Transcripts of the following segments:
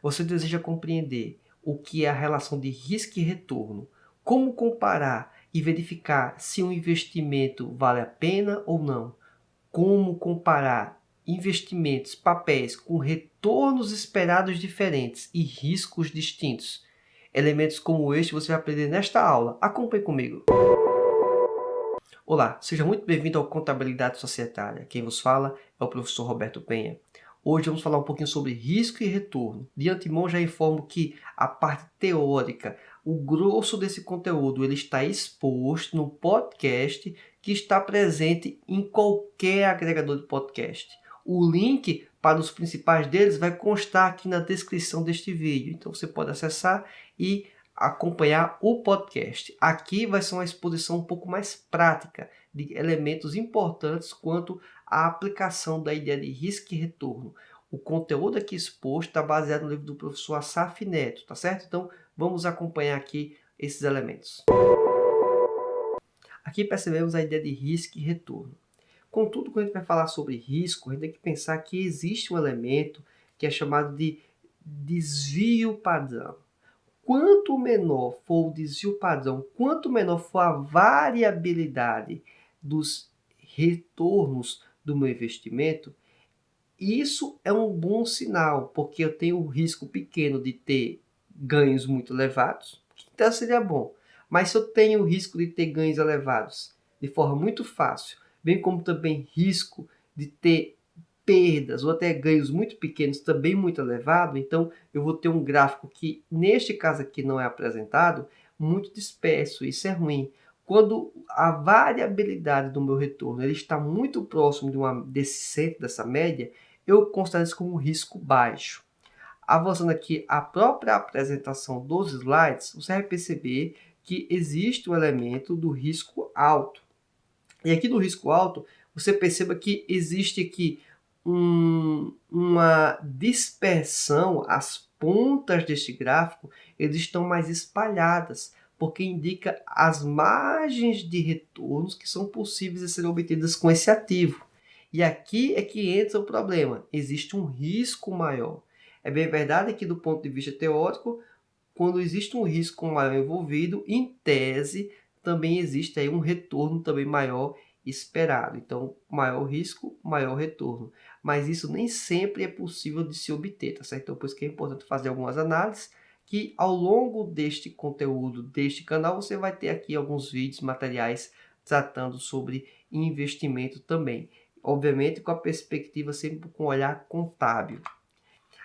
Você deseja compreender o que é a relação de risco e retorno, como comparar e verificar se um investimento vale a pena ou não, como comparar investimentos, papéis com retornos esperados diferentes e riscos distintos. Elementos como este você vai aprender nesta aula. Acompanhe comigo. Olá, seja muito bem-vindo ao Contabilidade Societária. Quem vos fala é o professor Roberto Penha. Hoje vamos falar um pouquinho sobre risco e retorno. De antemão já informo que a parte teórica, o grosso desse conteúdo, ele está exposto no podcast que está presente em qualquer agregador de podcast. O link para os principais deles vai constar aqui na descrição deste vídeo. Então você pode acessar e acompanhar o podcast. Aqui vai ser uma exposição um pouco mais prática de elementos importantes quanto à aplicação da ideia de risco e retorno. O conteúdo aqui exposto está baseado no livro do professor Assaf Neto, tá certo? Então vamos acompanhar aqui esses elementos. Aqui percebemos a ideia de risco e retorno. Contudo, quando a gente vai falar sobre risco, a gente tem que pensar que existe um elemento que é chamado de desvio padrão. Quanto menor for o desvio padrão, quanto menor for a variabilidade dos retornos do meu investimento, isso é um bom sinal, porque eu tenho o risco pequeno de ter ganhos muito elevados, então seria bom. Mas se eu tenho o risco de ter ganhos elevados de forma muito fácil, bem como também risco de ter perdas ou até ganhos muito pequenos também muito elevado, então eu vou ter um gráfico que, neste caso aqui, não é apresentado, muito disperso. Isso é ruim. Quando a variabilidade do meu retorno ele está muito próximo desse centro, dessa média, eu considero isso como um risco baixo. Avançando aqui a própria apresentação dos slides, você vai perceber que existe o elemento do risco alto. E aqui no risco alto, você perceba que existe aqui uma dispersão, as pontas deste gráfico eles estão mais espalhadas, porque indica as margens de retornos que são possíveis de serem obtidas com esse ativo. E aqui é que entra o problema, existe um risco maior. É bem verdade que do ponto de vista teórico, quando existe um risco maior envolvido, em tese, também existe aí um retorno também maior esperado. Então, maior risco, maior retorno. Mas isso nem sempre é possível de se obter, tá certo? Então, por isso que é importante fazer algumas análises, que ao longo deste conteúdo, deste canal, você vai ter aqui alguns vídeos, materiais tratando sobre investimento também. Obviamente, com a perspectiva sempre com um olhar contábil.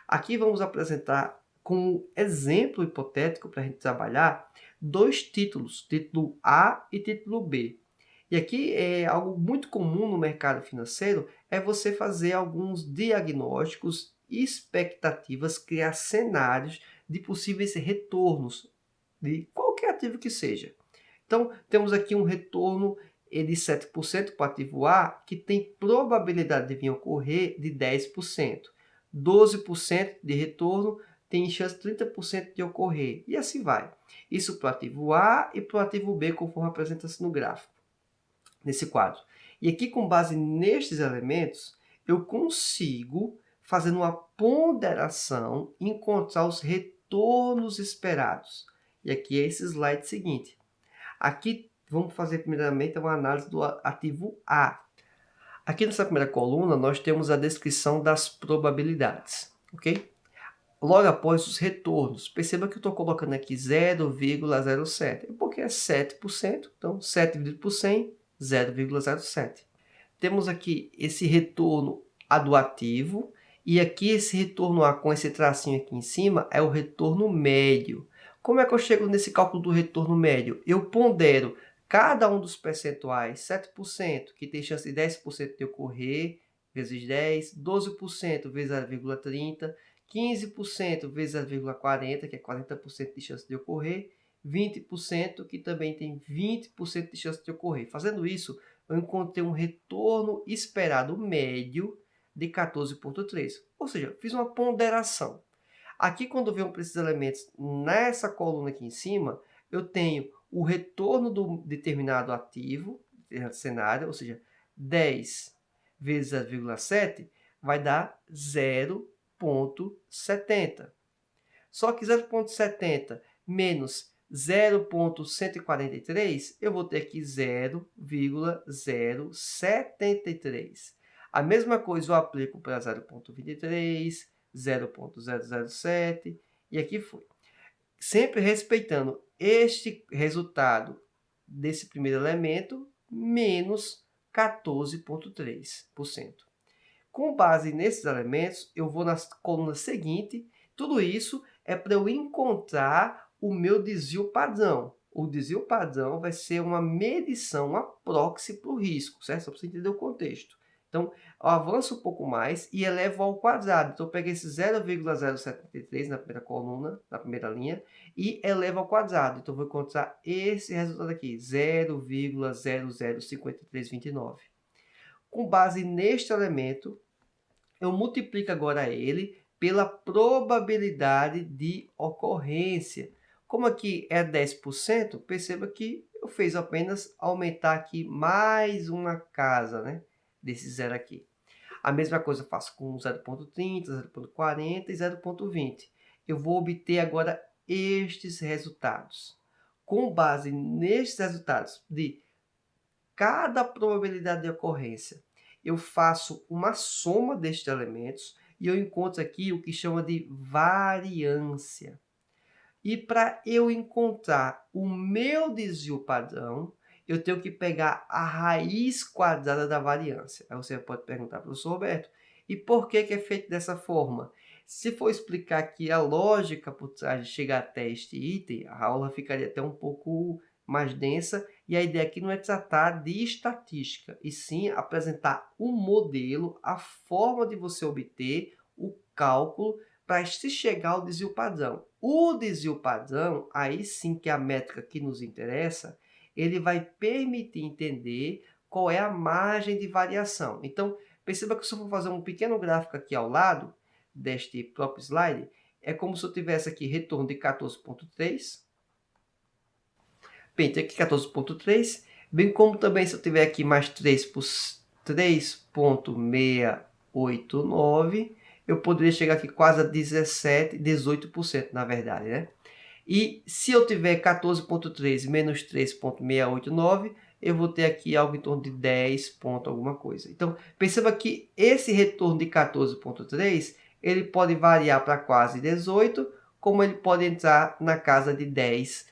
Aqui vamos apresentar como exemplo hipotético para a gente trabalhar dois títulos, título A e título B. E aqui é algo muito comum no mercado financeiro, é você fazer alguns diagnósticos, expectativas, criar cenários de possíveis retornos de qualquer ativo que seja. Então, temos aqui um retorno de 7% para o ativo A, que tem probabilidade de vir a ocorrer de 10%. 12% de retorno tem chance de 30% de ocorrer. E assim vai. Isso para o ativo A e para o ativo B, conforme apresenta-se no gráfico, nesse quadro. E aqui, com base nestes elementos, eu consigo, fazendo uma ponderação, encontrar os retornos esperados. E aqui é esse slide seguinte. Aqui vamos fazer primeiramente uma análise do ativo A. Aqui nessa primeira coluna nós temos a descrição das probabilidades, ok? Logo após os retornos, perceba que eu estou colocando aqui 0,07, porque é 7%, então 7 dividido por 100, 0,07. Temos aqui esse retorno A do ativo, e aqui esse retorno A com esse tracinho aqui em cima é o retorno médio. Como é que eu chego nesse cálculo do retorno médio? Eu pondero cada um dos percentuais, 7%, que tem chance de 10% de ocorrer, vezes 10, 12% vezes 0,30, 15% vezes 0,40, que é 40% de chance de ocorrer, 20%, que também tem 20% de chance de ocorrer. Fazendo isso, eu encontrei um retorno esperado médio de 14,3. Ou seja, fiz uma ponderação. Aqui, quando venho para esses elementos nessa coluna aqui em cima, eu tenho o retorno do determinado ativo, cenário, ou seja, 10 vezes 0,7 vai dar 0,70. Só que 0,70 menos 0,143, eu vou ter aqui 0,073. A mesma coisa eu aplico para 0,23, 0,007 e aqui foi. Sempre respeitando este resultado desse primeiro elemento, menos 14,3%. Com base nesses elementos, eu vou na coluna seguinte. Tudo isso é para eu encontrar o meu desvio padrão. O desvio padrão vai ser uma medição, uma proxy para o risco, certo? Só para você entender o contexto. Então, eu avanço um pouco mais e elevo ao quadrado. Então, eu peguei esse 0,073 na primeira coluna, na primeira linha, e elevo ao quadrado. Então, eu vou encontrar esse resultado aqui, 0,005329. Com base neste elemento, eu multiplico agora ele pela probabilidade de ocorrência. Como aqui é 10%, perceba que eu fiz apenas aumentar aqui mais uma casa, né, desse zero aqui. A mesma coisa eu faço com 0,30, 0,40 e 0,20. Eu vou obter agora estes resultados. Com base nestes resultados de cada probabilidade de ocorrência, eu faço uma soma destes elementos e eu encontro aqui o que chama de variância. E para eu encontrar o meu desvio padrão, eu tenho que pegar a raiz quadrada da variância. Aí você pode perguntar, professor Roberto, e por que é feito dessa forma? Se for explicar aqui a lógica por trás de chegar até este item, a aula ficaria até um pouco mais densa, e a ideia aqui não é tratar de estatística, e sim apresentar um modelo, a forma de você obter o cálculo para se chegar ao desvio padrão. O desvio padrão, aí sim que é a métrica que nos interessa, ele vai permitir entender qual é a margem de variação. Então, perceba que se eu for fazer um pequeno gráfico aqui ao lado deste próprio slide, é como se eu tivesse aqui retorno de 14,3, bem, tem aqui 14,3, bem como também se eu tiver aqui mais 3,689, eu poderia chegar aqui quase a 17, 18%, na verdade, né? E se eu tiver 14,3 menos 3,689, eu vou ter aqui algo em torno de 10 ponto alguma coisa. Então, perceba que esse retorno de 14,3, ele pode variar para quase 18, como ele pode entrar na casa de 10%.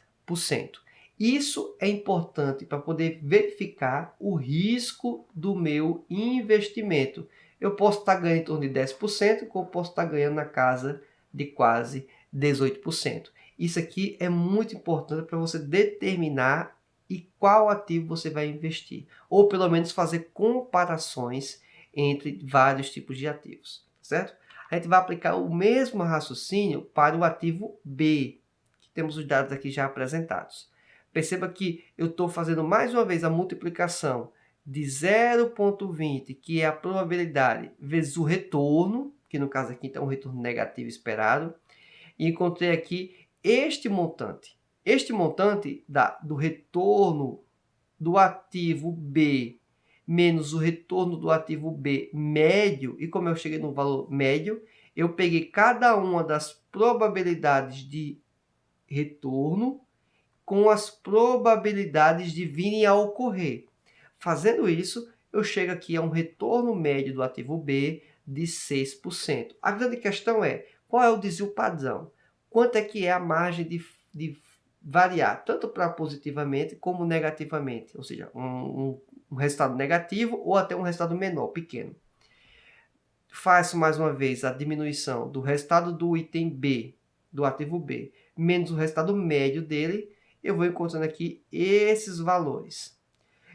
Isso é importante para poder verificar o risco do meu investimento. Eu posso estar ganhando em torno de 10%, como posso estar ganhando na casa de quase 18%. Isso aqui é muito importante para você determinar em qual ativo você vai investir. Ou pelo menos fazer comparações entre vários tipos de ativos, certo? A gente vai aplicar o mesmo raciocínio para o ativo B, que temos os dados aqui já apresentados. Perceba que eu estou fazendo mais uma vez a multiplicação de 0,20, que é a probabilidade, vezes o retorno, que no caso aqui então é um retorno negativo esperado, e encontrei aqui este montante. Este montante do retorno do ativo B menos o retorno do ativo B médio, e como eu cheguei no valor médio, eu peguei cada uma das probabilidades de retorno com as probabilidades de virem a ocorrer. Fazendo isso, eu chego aqui a um retorno médio do ativo B de 6%. A grande questão é, qual é o desvio padrão? Quanto é que é a margem de variar, tanto para positivamente como negativamente, ou seja, um resultado negativo ou até um resultado menor, pequeno. Faço mais uma vez a diminuição do resultado do item B, do ativo B, menos o resultado médio dele, eu vou encontrando aqui esses valores.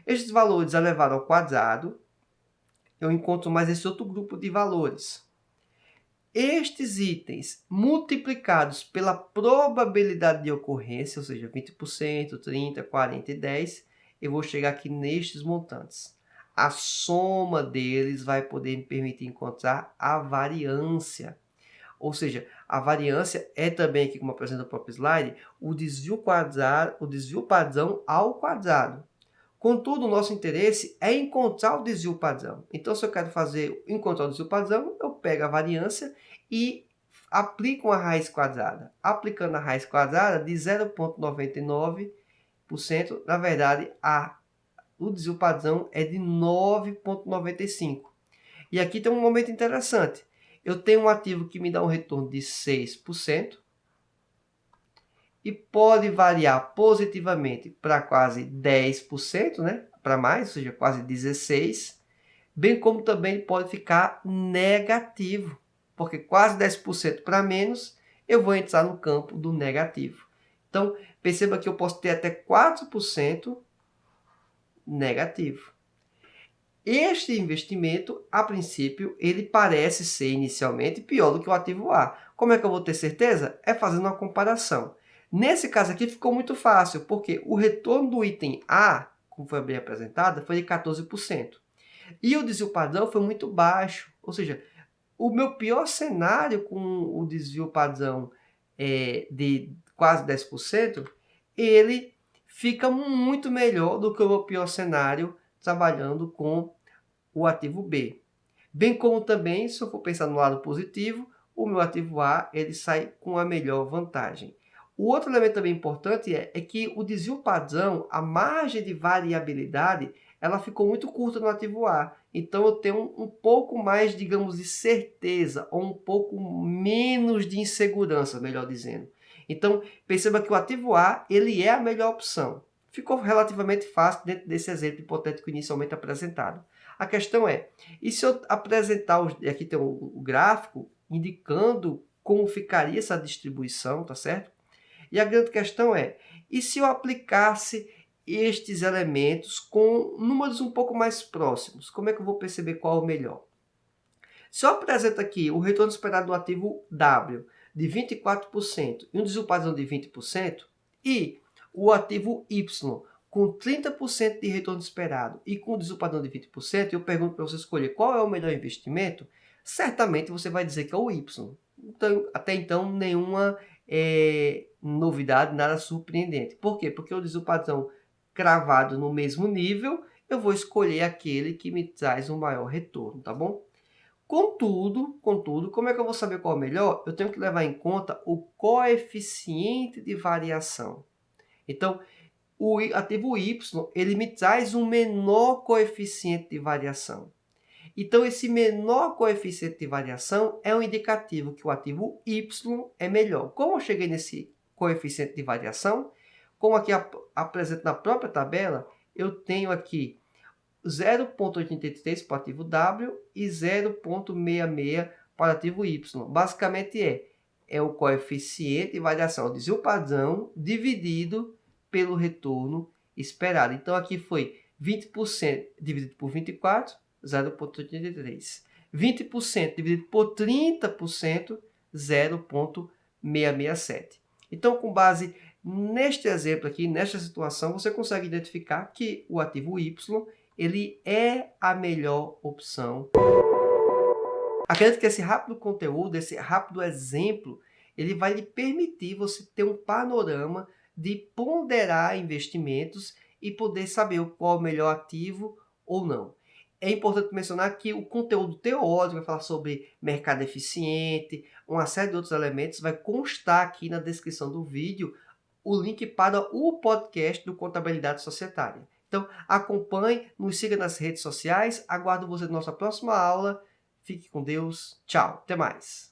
Estes valores elevados ao quadrado, eu encontro mais esse outro grupo de valores. Estes itens multiplicados pela probabilidade de ocorrência, ou seja, 20%, 30%, 40% e 10%, eu vou chegar aqui nestes montantes. A soma deles vai poder me permitir encontrar a variância. Ou seja, a variância é também, aqui como apresenta o próprio slide, o desvio padrão ao quadrado. Contudo, o nosso interesse é encontrar o desvio padrão. Então, se eu quero encontrar o desvio padrão, eu pego a variância e aplicam a raiz quadrada. Aplicando a raiz quadrada de 0,99%, na verdade, o desvio padrão é de 9,95%. E aqui tem um momento interessante. Eu tenho um ativo que me dá um retorno de 6% e pode variar positivamente para quase 10%, né? Para mais, ou seja, quase 16%, bem como também pode ficar negativo, porque quase 10% para menos, eu vou entrar no campo do negativo. Então, perceba que eu posso ter até 4% negativo. Este investimento, a princípio, ele parece ser inicialmente pior do que o ativo A. Como é que eu vou ter certeza? É fazendo uma comparação. Nesse caso aqui ficou muito fácil, porque o retorno do item A, como foi bem apresentado, foi de 14%. E o desvio padrão foi muito baixo. Ou seja, o meu pior cenário com o desvio padrão de quase 10%, ele fica muito melhor do que o meu pior cenário trabalhando com o ativo B. Bem como também, se eu for pensar no lado positivo, o meu ativo A ele sai com a melhor vantagem. O outro elemento também importante é que o desvio padrão, a margem de variabilidade, ela ficou muito curta no ativo A. Então eu tenho um pouco mais, digamos, de certeza, ou um pouco menos de insegurança, melhor dizendo. Então perceba que o ativo A ele é a melhor opção. Ficou relativamente fácil dentro desse exemplo hipotético inicialmente apresentado. A questão é, e se eu apresentar, aqui tem o gráfico, indicando como ficaria essa distribuição, tá certo? E a grande questão é, e se eu aplicasse estes elementos com números um pouco mais próximos? Como é que eu vou perceber qual é o melhor? Se eu apresento aqui o retorno esperado do ativo W de 24% e um desvio padrão de 20%, e o ativo Y com 30% de retorno esperado e com desvio padrão de 20%, eu pergunto para você escolher qual é o melhor investimento, certamente você vai dizer que é o Y. Então, até então, nenhuma novidade, nada surpreendente. Por quê? Porque o desvio padrão cravado no mesmo nível, eu vou escolher aquele que me traz um maior retorno, tá bom? Contudo, como é que eu vou saber qual é o melhor? Eu tenho que levar em conta o coeficiente de variação. Então, o ativo Y, ele me traz um menor coeficiente de variação. Então, esse menor coeficiente de variação é um indicativo que o ativo Y é melhor. Como eu cheguei nesse coeficiente de variação? Como aqui apresento na própria tabela, eu tenho aqui 0,83 para o ativo W e 0,66 para o ativo Y. Basicamente é o coeficiente de variação, o desvio padrão dividido pelo retorno esperado. Então aqui foi 20% dividido por 24, 0,83. 20% dividido por 30%, 0,667. Então, com base neste exemplo aqui, nesta situação, você consegue identificar que o ativo Y ele é a melhor opção. Acredito que esse rápido conteúdo, esse rápido exemplo, ele vai lhe permitir você ter um panorama de ponderar investimentos e poder saber qual é o melhor ativo ou não. É importante mencionar que o conteúdo teórico vai falar sobre mercado eficiente, uma série de outros elementos, vai constar aqui na descrição do vídeo o link para o podcast do Contabilidade Societária. Então, acompanhe, nos siga nas redes sociais, aguardo você na nossa próxima aula. Fique com Deus, tchau, até mais.